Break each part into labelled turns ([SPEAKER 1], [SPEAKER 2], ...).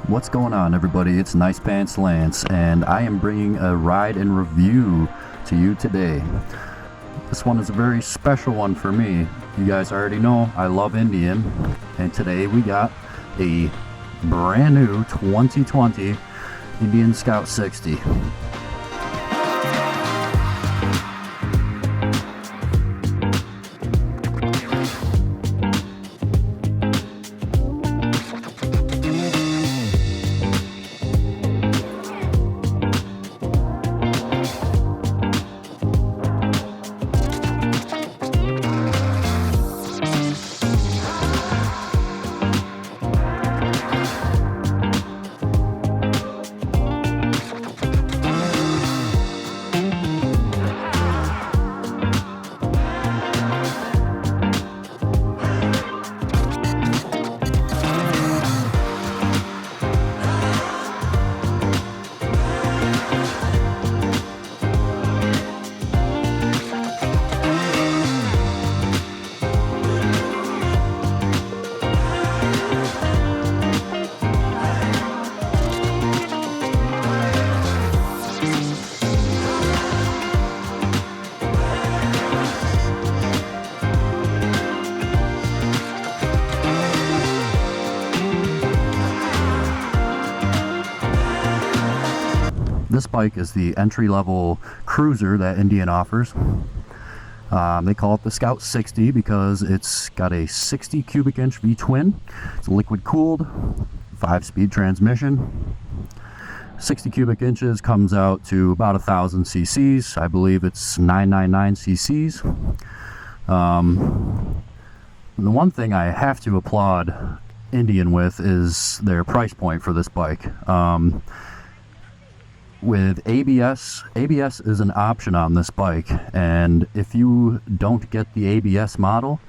[SPEAKER 1] What's going on, everybody? It's Nice Pants Lance, and I am bringing a ride and review to you today. This one is a very special one for me. You guys already know I love Indian, and today we got a brand new 2020 Indian Scout 60. This bike is the entry-level cruiser that Indian offers. They call it the Scout 60 because it's got a 60 cubic inch V-twin. It's liquid cooled, 5-speed transmission. 60 cubic inches comes out to about 1,000 cc's. I believe it's 999 cc's. The one thing I have to applaud Indian with is their price point for this bike. With ABS is an option on this bike, and if you don't get the ABS model,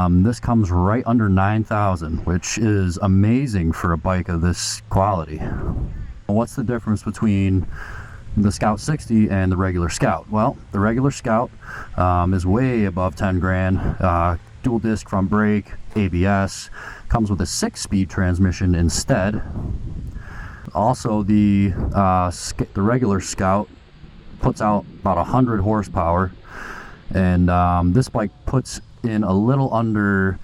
[SPEAKER 1] this comes right under 9,000, which is amazing for a bike of this quality. What's the difference between the Scout 60 and the regular Scout? Well, the regular Scout is way above 10 grand, dual disc front brake, ABS, comes with a 6-speed transmission instead. Also, the regular Scout puts out about 100 horsepower, and this bike puts in a little under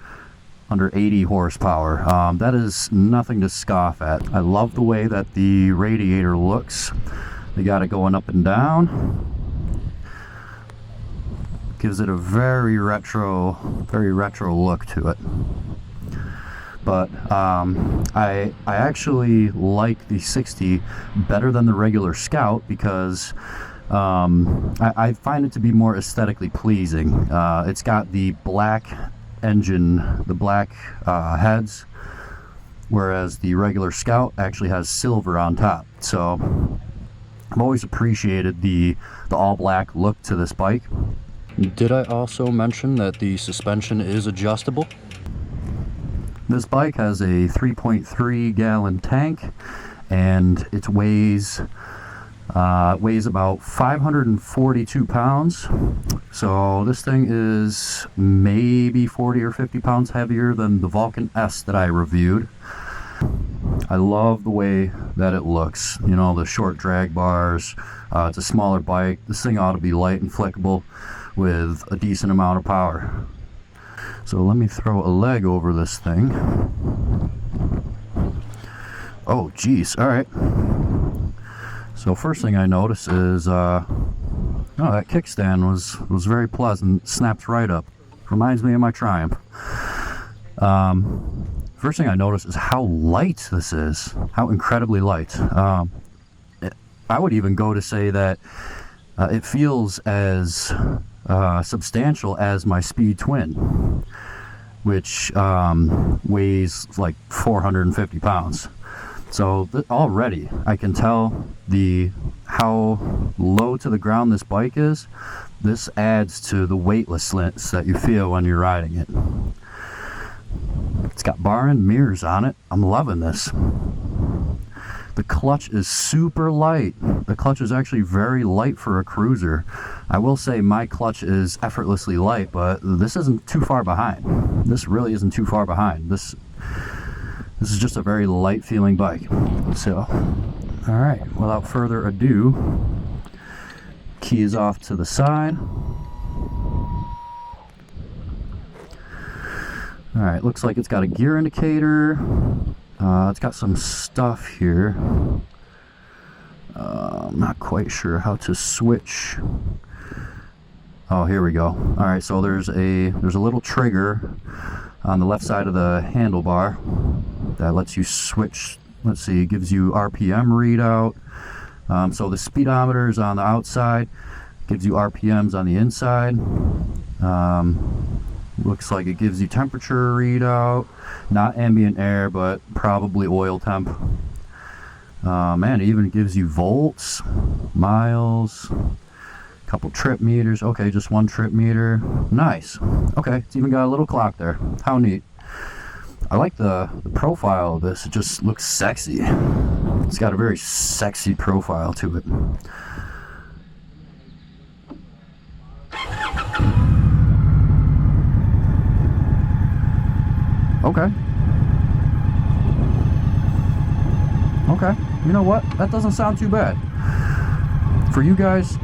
[SPEAKER 1] 80 horsepower. That is nothing to scoff at. I love the way that the radiator looks. They got it going up and down. Gives it a very retro look to it. But I actually like the 60 better than the regular Scout because I find it to be more aesthetically pleasing. It's got the black engine, the black heads, whereas the regular Scout actually has silver on top. So I've always appreciated the all black look to this bike. Did I also mention that the suspension is adjustable? This bike has a 3.3 gallon tank, and it weighs about 542 pounds. So this thing is maybe 40 or 50 pounds heavier than the Vulcan S that I reviewed. I love the way that it looks. You know, the short drag bars. It's a smaller bike. This thing ought to be light and flickable with a decent amount of power. So let me throw a leg over this thing. Oh geez, alright. So first thing I notice is that kickstand was very pleasant. Snaps right up. Reminds me of my Triumph. First thing I notice is how light this is. How incredibly light. I would even go to say that it feels as substantial as my Speed Twin, which weighs like 450 pounds. So already I can tell how low to the ground this bike is. This adds to the weightlessness that you feel when you're riding it. It's got bar and mirrors on it. I'm loving this. The clutch is super light. The clutch is actually very light for a cruiser. I will say my clutch is effortlessly light, but this isn't too far behind. This really isn't too far behind. This is just a very light feeling bike. So, all right, without further ado, key is off to the side. All right, looks like it's got a gear indicator. It's got some stuff here. I'm not quite sure how to switch. Oh, here we go. All right, so there's a little trigger on the left side of the handlebar that lets you switch. Let's see, it gives you RPM readout. So the speedometer is on the outside, gives you RPMs on the inside. Looks like it gives you temperature readout, not ambient air, but probably oil temp. Man, it even gives you volts, miles, a couple trip meters. Okay, just one trip meter. Nice. Okay, it's even got a little clock there. How neat. I like the profile of this. It just looks sexy. It's got a very sexy profile to it. Okay. Okay. You know what? That doesn't sound too bad. For you guys,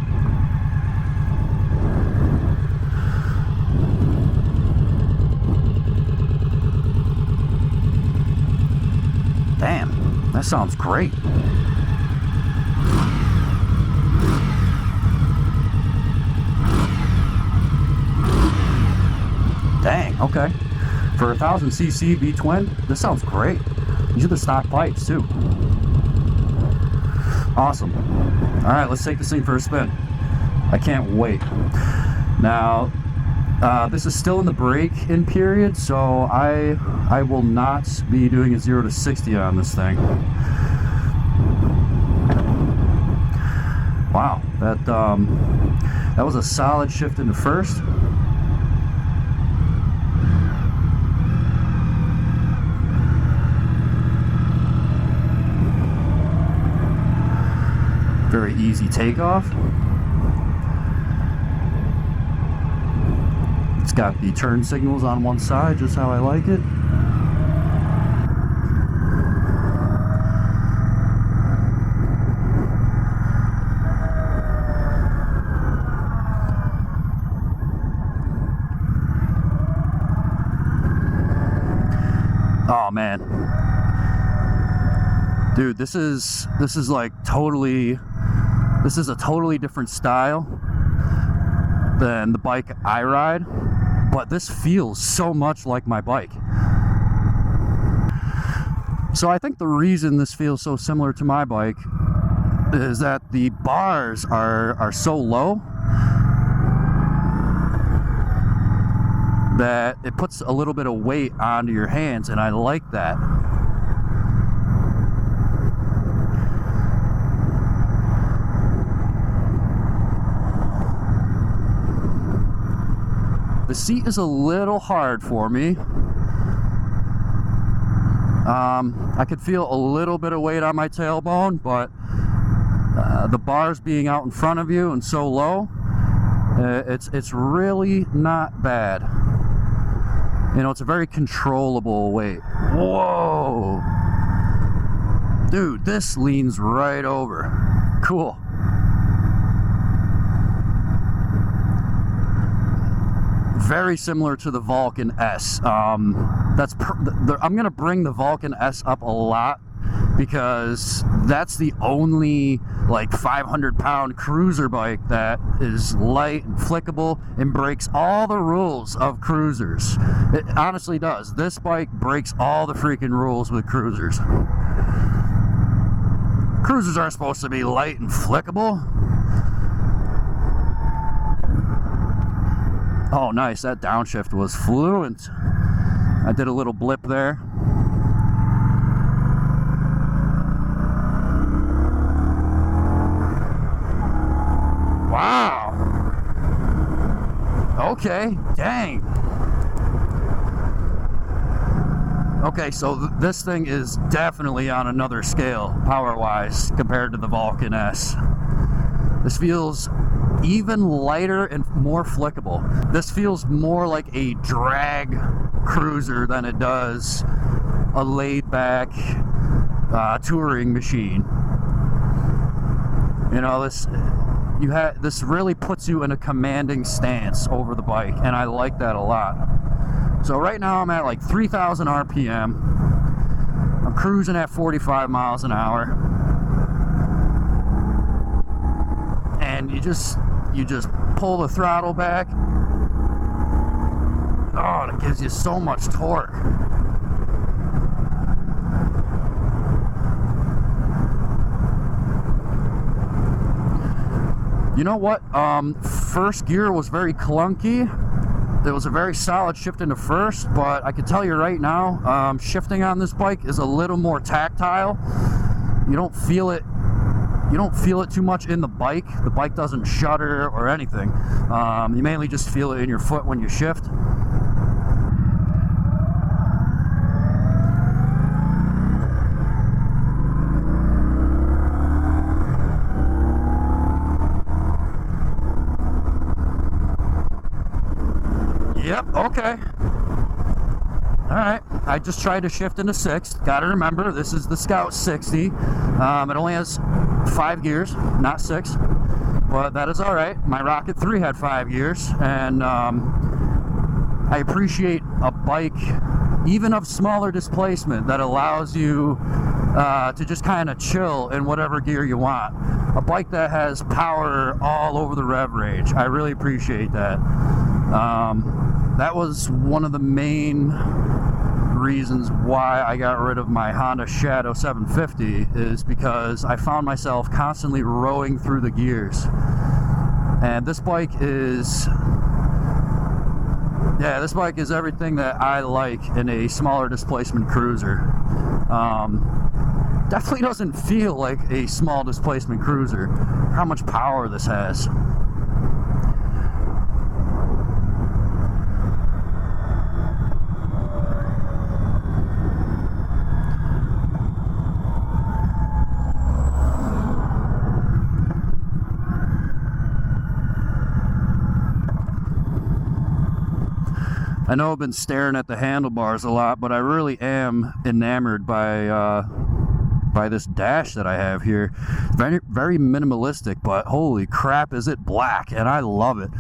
[SPEAKER 1] damn, that sounds great. Dang, okay. For a 1000cc V-twin, this sounds great. These are the stock pipes too. Awesome. All right, let's take this thing for a spin. I can't wait. Now, this is still in the break-in period, so I will not be doing a 0 to 60 on this thing. Wow, that was a solid shift into first. Very easy takeoff. It's got the turn signals on one side, just how I like it. Oh man, dude, this is like totally. This is a totally different style than the bike I ride, but this feels so much like my bike. So I think the reason this feels so similar to my bike is that the bars are so low that it puts a little bit of weight onto your hands, and I like that. The seat is a little hard for me. I could feel a little bit of weight on my tailbone, but the bars being out in front of you and so low, it's really not bad. You know, it's a very controllable weight. Whoa! Dude, this leans right over. Cool. Very similar to the Vulcan S. I'm gonna bring the Vulcan S up a lot because that's the only like 500-pound cruiser bike that is light and flickable and breaks all the rules of cruisers. It honestly does. This bike breaks all the freaking rules with cruisers. Cruisers aren't supposed to be light and flickable. Oh, nice. That downshift was fluent. I did a little blip there. Wow. Okay. Dang. Okay, so this thing is definitely on another scale, power-wise, compared to the Vulcan S. This feels even lighter and more flickable. This feels more like a drag cruiser than it does a laid-back touring machine. You know, this really puts you in a commanding stance over the bike, and I like that a lot. So right now I'm at like 3,000 RPM. I'm cruising at 45 miles an hour. And you just pull the throttle back. Oh, it gives you so much torque. You know what? First gear was very clunky. There was a very solid shift into first, but I can tell you right now, shifting on this bike is a little more tactile. You don't feel it. You don't feel it too much in the bike. The bike doesn't shudder or anything. You mainly just feel it in your foot when you shift. Yep, okay. Alright, I just tried to shift into 6th. Gotta remember, this is the Scout 60. It only has 5 gears, not 6. But that is alright. My Rocket 3 had 5 gears. And I appreciate a bike, even of smaller displacement, that allows you to just kind of chill in whatever gear you want. A bike that has power all over the rev range. I really appreciate that. That was one of the main reasons why I got rid of my Honda Shadow 750, is because I found myself constantly rowing through the gears. And this bike is everything that I like in a smaller displacement cruiser. Definitely doesn't feel like a small displacement cruiser. How much power this has. I know I've been staring at the handlebars a lot, but I really am enamored by this dash that I have here. Very, very minimalistic, but holy crap, is it black, and I love it.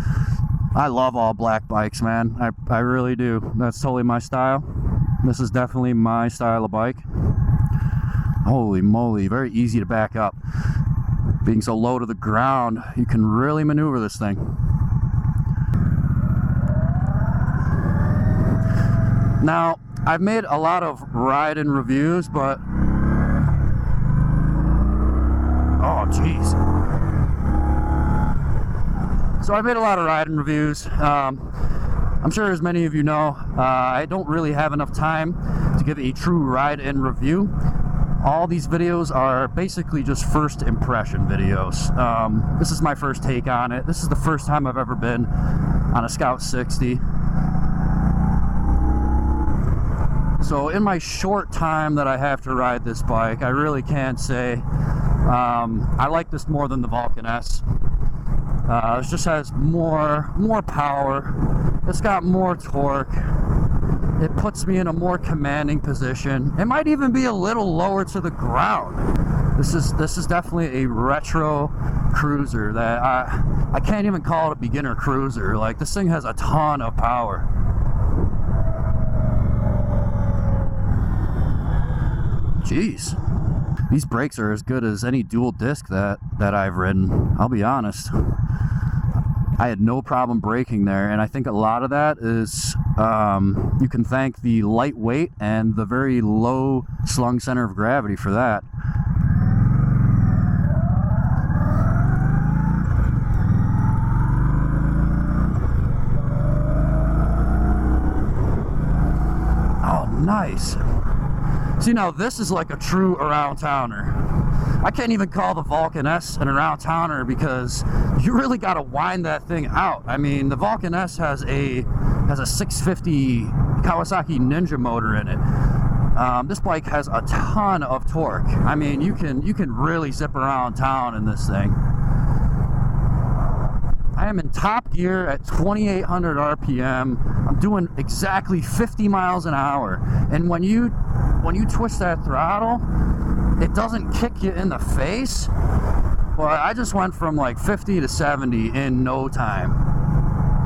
[SPEAKER 1] I love all black bikes, man. I really do. That's totally my style. This is definitely my style of bike. Holy moly, very easy to back up. Being so low to the ground, you can really maneuver this thing. Now, I've made a lot of ride-in reviews, but... Oh, jeez. So I made a lot of ride-in reviews. I'm sure as many of you know, I don't really have enough time to give a true ride-in review. All these videos are basically just first impression videos. This is my first take on it. This is the first time I've ever been on a Scout 60. So in my short time that I have to ride this bike, I really can't say I like this more than the Vulcan S. It just has more power. It's got more torque. It puts me in a more commanding position. It might even be a little lower to the ground. This is definitely a retro cruiser that I can't even call it a beginner cruiser. Like, this thing has a ton of power. Jeez, these brakes are as good as any dual disc that I've ridden. I'll be honest. I had no problem braking there, and I think a lot of that is you can thank the lightweight and the very low slung center of gravity for that. Oh, nice. See, now this is like a true around-towner. I can't even call the Vulcan S an around-towner because you really got to wind that thing out. I mean, the Vulcan S has a 650 Kawasaki Ninja motor in it. This bike has a ton of torque. I mean, you can really zip around town in this thing. I am in top gear at 2,800 RPM. I'm doing exactly 50 miles an hour. And when you twist that throttle, it doesn't kick you in the face. But I just went from like 50 to 70 in no time.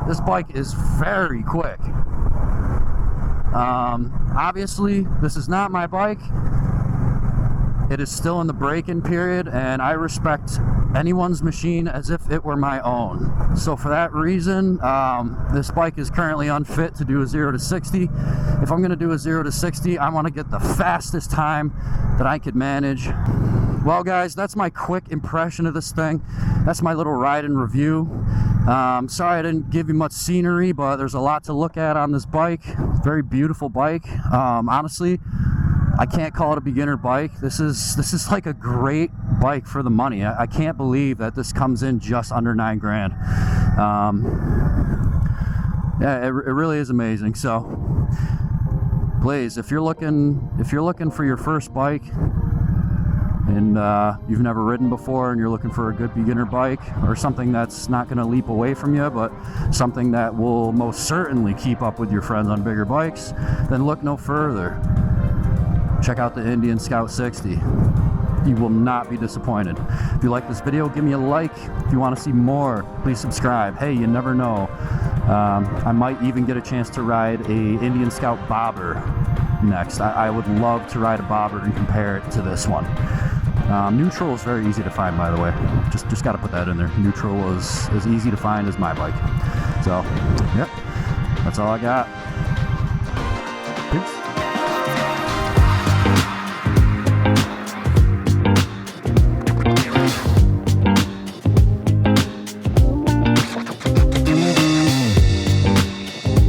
[SPEAKER 1] This bike is very quick. Obviously, this is not my bike. It is still in the break-in period, and I respect anyone's machine as if it were my own. So for that reason, this bike is currently unfit to do a 0 to 60. If I'm going to do a 0 to 60, I want to get the fastest time that I could manage. Well, guys, that's my quick impression of this thing. That's my little ride and review. Sorry I didn't give you much scenery, but there's a lot to look at on this bike. Very beautiful bike. Honestly, I can't call it a beginner bike. This is like a great bike for the money. I can't believe that this comes in just under $9 grand. Yeah, it really is amazing. So, please, if you're looking for your first bike, and you've never ridden before and you're looking for a good beginner bike or something that's not going to leap away from you, but something that will most certainly keep up with your friends on bigger bikes, then look no further. Check out the Indian Scout 60. You will not be disappointed. If you like this video, give me a like. If you want to see more, please subscribe. Hey, you never know. I might even get a chance to ride a Indian Scout bobber next. I would love to ride a bobber and compare it to this one. Neutral is very easy to find, by the way. Just got to put that in there. Neutral is as easy to find as my bike. So, yep, that's all I got.